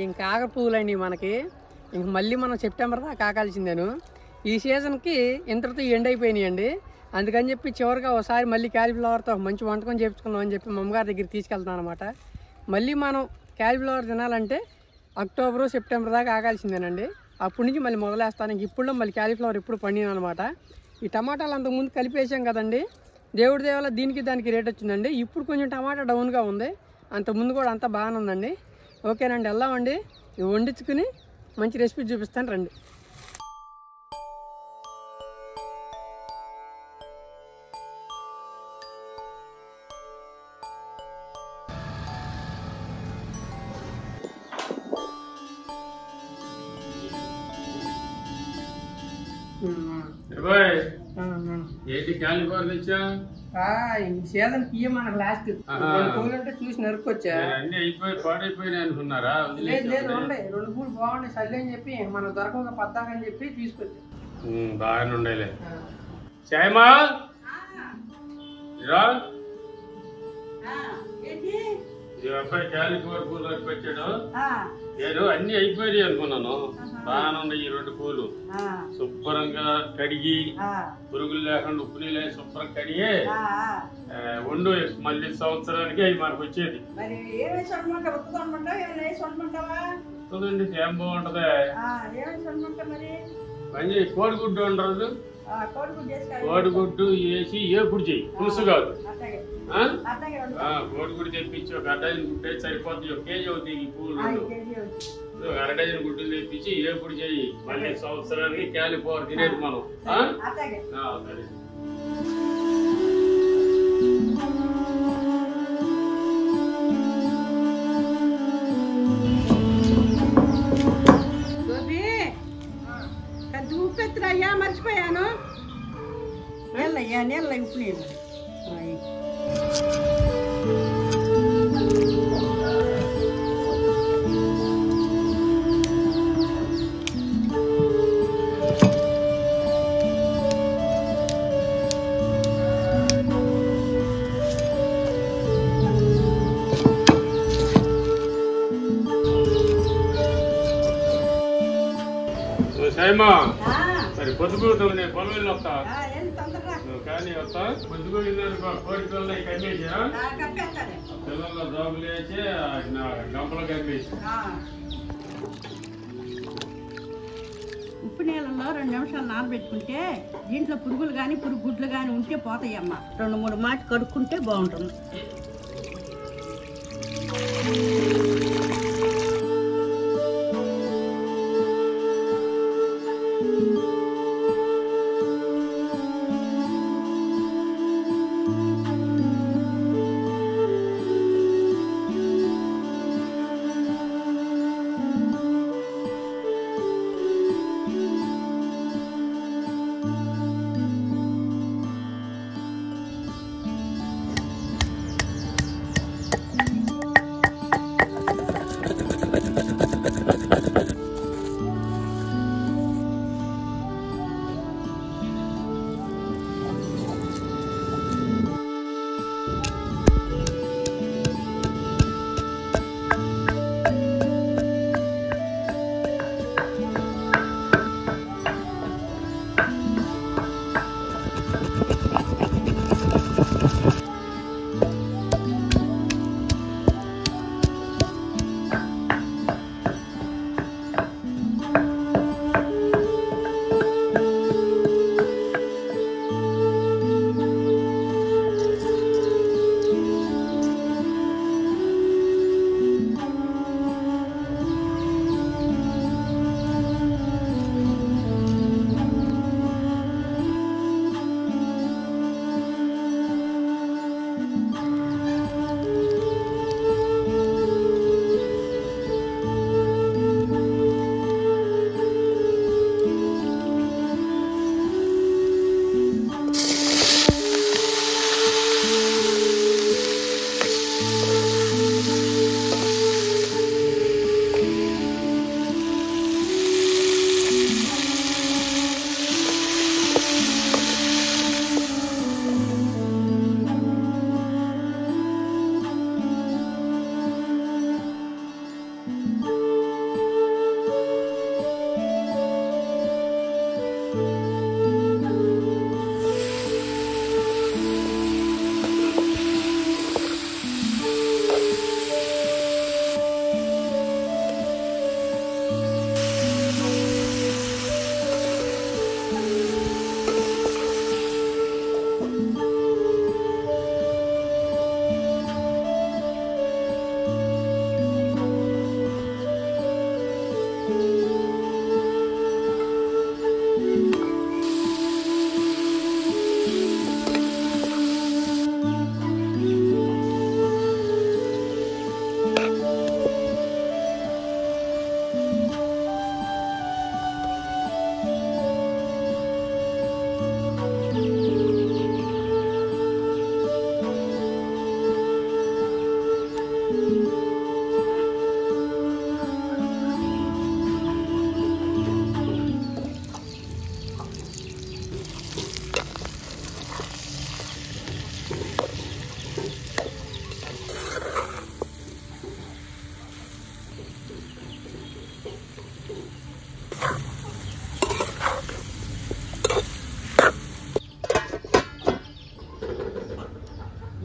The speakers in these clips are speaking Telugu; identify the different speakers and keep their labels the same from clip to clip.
Speaker 1: ఇంకా ఆగ పువ్వులండి మనకి. ఇంక మళ్ళీ మనం సెప్టెంబర్ దాకా ఆకాల్సిందేను. ఈ సీజన్కి ఇంతటితో ఎండ్ అయిపోయినాయండి. అందుకని చెప్పి చివరిగా ఒకసారి మళ్ళీ క్యాలీఫ్లవర్తో మంచి వంటకం చేయించుకుందాం అని చెప్పి మమ్మగారి దగ్గర తీసుకెళ్తాను అనమాట. మళ్ళీ మనం క్యాలీఫ్లవర్ తినాలంటే అక్టోబరు సెప్టెంబర్ దాకా ఆగాల్సిందేనండి. అప్పటి నుంచి మళ్ళీ మొదలేస్తాను. ఇంక ఇప్పుడు మళ్ళీ క్యాలీఫ్లవర్ ఇప్పుడు పండిన అనమాట. ఈ టమాటాలు అంతకుముందు కలిపేసాం కదండి, దేవుడి దేవల దీనికి దానికి రేట్ వచ్చిందండి. ఇప్పుడు కొంచెం టమాటా డౌన్గా ఉంది, అంతకుముందు కూడా అంతా బాగానే ఉందండి. ఓకేనండి, వెళ్దామండి. ఇవి వండించుకుని మంచి రెసిపీ చూపిస్తాను రండి. సీజన్ పియ్య మనకు లాస్ట్ పూలంటే చూసి నరుక్కొచ్చా.
Speaker 2: అనుకున్నారా?
Speaker 1: లేదు లేదు, ఉండే 2 పూలు బాగుండే సర్లే అని చెప్పి మనకు దొరకక పద్దాకని చెప్పి తీసుకొచ్చా.
Speaker 2: బాగానే ఉండేలే. చాయమా ఈ అబ్బాయి క్యాలీఫ్లవర్ పూలు వచ్చాడు. నేను అన్ని అయిపోయాయి అనుకున్నాను. బాగానే ఉన్నాయి ఈ 2 పూలు. శుభ్రంగా కడిగి పురుగులు లేకుండా ఉప్పు నీళ్ళు శుభ్రం కడిగి వండు. మళ్ళీ సంవత్సరానికి అవి మనకు వచ్చేది. చూడండి ఏం బాగుంటది. మంచి కోడిగుడ్డు ఉండదు, కోడిగుడ్డు వేసి ఏపుడు చెయ్యి, పులుసు కాదు. కోడిగుడ్డు తెప్పించి ఒక అడ్డజన్ గుడ్డు సరిపోతుంది. 1 కేజీ అవుతుంది ఈ పూలు. అరడజన్ గుడ్డులు తెప్పించి ఏపుడు చెయ్యి. మళ్ళీ సంవత్సరానికి క్యాలీఫ్లవర్ తినేది మనం. సరే.
Speaker 3: ఉప్పెత్తురయ్యా, మర్చిపోయాను. నీళ్ళయ్యా, నీళ్ళ ఉప్పు నీళ్ళు.
Speaker 2: సరే పొద్దుగుతావు, నేను పొలం వెళ్ళి వస్తా. నువ్వు కానీ వస్తా. పొద్దుగున్నారు కోడి పిల్లలు కమ్మేసా, పిల్లల్లో జాబులు వేసి గంపలో కమ్మేసి.
Speaker 3: ఉప్పు నీళ్ళలో 2 నిమిషాలు నానబెట్టుకుంటే దీంట్లో పురుగులు కానీ పురుగు గుడ్లు కానీ ఉంటే పోతాయమ్మా. 2-3 మాటి కడుక్కుంటే బాగుంటుంది.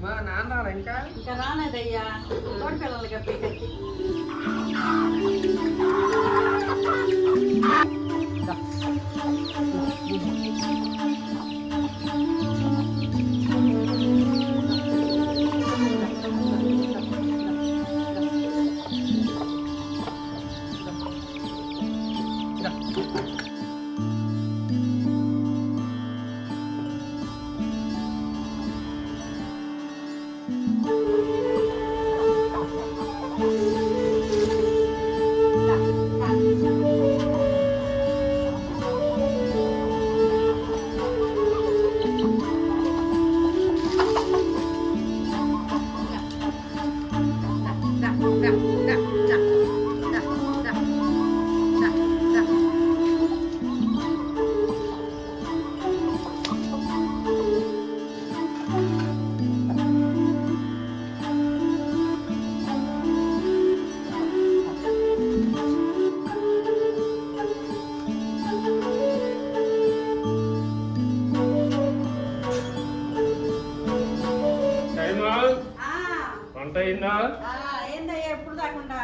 Speaker 1: మా నాన్న ఇంకా
Speaker 3: ఇంకా రాలేదయ్యా తోటి పిల్లలకి పైకి ఏందయ్యా ఎప్పుడు దాకుండా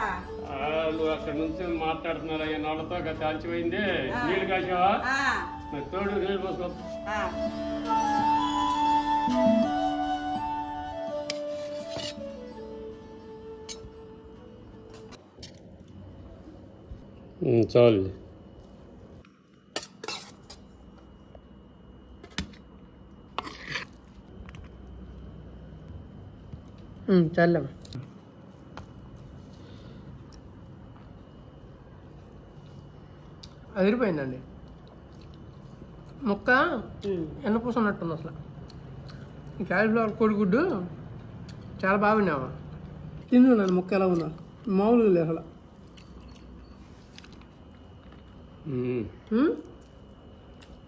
Speaker 2: నువ్వు అక్కడ నుంచి మాట్లాడుతున్నారు అయ్యా వాళ్ళతో కాల్చిపోయింది నీళ్ళు కాసావా తోడు నీళ్ళు పోసుకో చాలు
Speaker 1: చల్లమ్మా అదిరిపోయిందండి ముక్క ఎన్నపూస ఉన్నట్టుంది అసలు ఈ కాలీఫ్లవర్ కోడిగుడ్డు చాలా బాగున్నావా తిన్నాను ముక్క ఎలా ఉన్నా మామూలుగా లేదు అసలు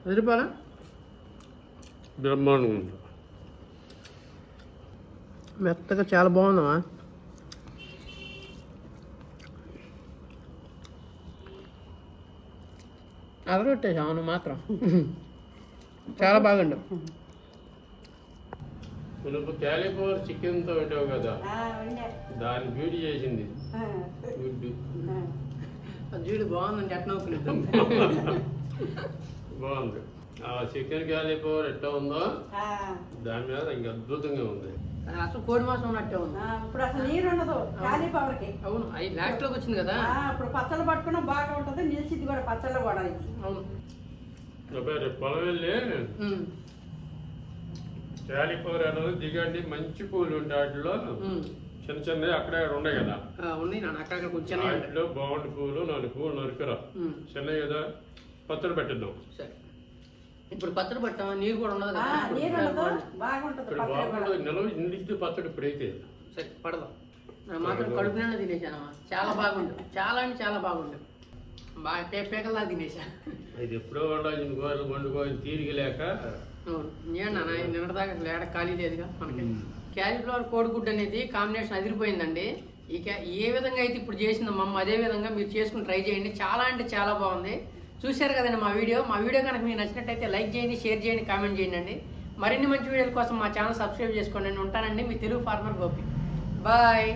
Speaker 1: అదిరిపోలా
Speaker 2: బ్రహ్మాండంగా ఉంది
Speaker 1: మెత్తగా చాలా బాగుందమ్మా అదరొట్టేసావు నువ్వు మాత్రం చాలా బాగుండు
Speaker 2: నువ్వు క్యాలీఫ్లవర్ చికెన్ తో పెట్టావు కదా దాన్ని బ్యూటీ చేసింది గుడ్డు
Speaker 1: జీడు బాగుందండి ఎట్లా
Speaker 2: బాగుంది ఆ చికెన్ క్యాలీఫ్లవర్ ఎట్లా ఉందో దాని మీద ఇంకా అద్భుతంగా ఉంది
Speaker 1: అసలు కోడి మాసం ఉన్నట్టే ఉంది
Speaker 3: ఇప్పుడు అసలు నీరు ఉండదు కాలీఫ్లవర్కి
Speaker 1: అవును అవి లాస్ట్ లోకి వచ్చింది కదా
Speaker 3: ఇప్పుడు పచ్చళ్ళు పట్టుకున్నా బాగా ఉంటుంది నిలిచిద్ది కూడా పచ్చళ్ళు కూడా ఇది
Speaker 1: అవును
Speaker 2: రేపు పొలం వెళ్ళి క్యాలీఫ్లవర్ అనేది దిగండి మంచి పూలు ఉంటాయి వాటిలో చిన్న చిన్నవి అక్కడే ఉన్నాయి కదా
Speaker 1: ఉన్నాయి నాన్న అక్కడ కొంచెం
Speaker 2: వాటిలో బాగుండి పూలు 4 పూలు నరుకురా చిన్నవి కదా పచ్చడి పెట్టిద్దాం
Speaker 1: సరే ఇప్పుడు పచ్చడి పట్టామా నీరు కూడా ఉండదు కదా
Speaker 2: ఇప్పుడు బాగుంటుంది నిలవ ఇండికి పచ్చడి ఇప్పుడైతే
Speaker 1: సరే పడదాం నా మాత్రం కడుపు నిండా తినేసానమ్మా చాలా బాగుండు చాలా అంటే చాలా బాగుండు బాగా పేకల్లా తినేసా
Speaker 2: ఇది ఎప్పుడో వండుకోవాలి వండుకోవాలి తీరిక లేక
Speaker 1: నేను నిన్నటిదాకా అసలు ఏడ ఖాళీ లేదుగా మనకి క్యాలీఫ్లవర్ కోడిగుడ్డు అనేది కాంబినేషన్ అదిరిపోయిందండి ఇక ఏ విధంగా అయితే ఇప్పుడు చేసిందో మమ్మ అదే విధంగా మీరు చేసుకుని ట్రై చేయండి చాలా అంటే చాలా బాగుంది చూశారు కదండి మా వీడియో కనుక మీకు నచ్చినట్టయితే లైక్ చేయండి, షేర్ చేయండి, కామెంట్ చేయండి అండి. మరిన్ని మంచి వీడియోల కోసం మా ఛానల్ సబ్స్క్రైబ్ చేసుకోండి. నేను ఉంటానండి, మీ తెలుగు ఫార్మర్ గోపి. బాయ్.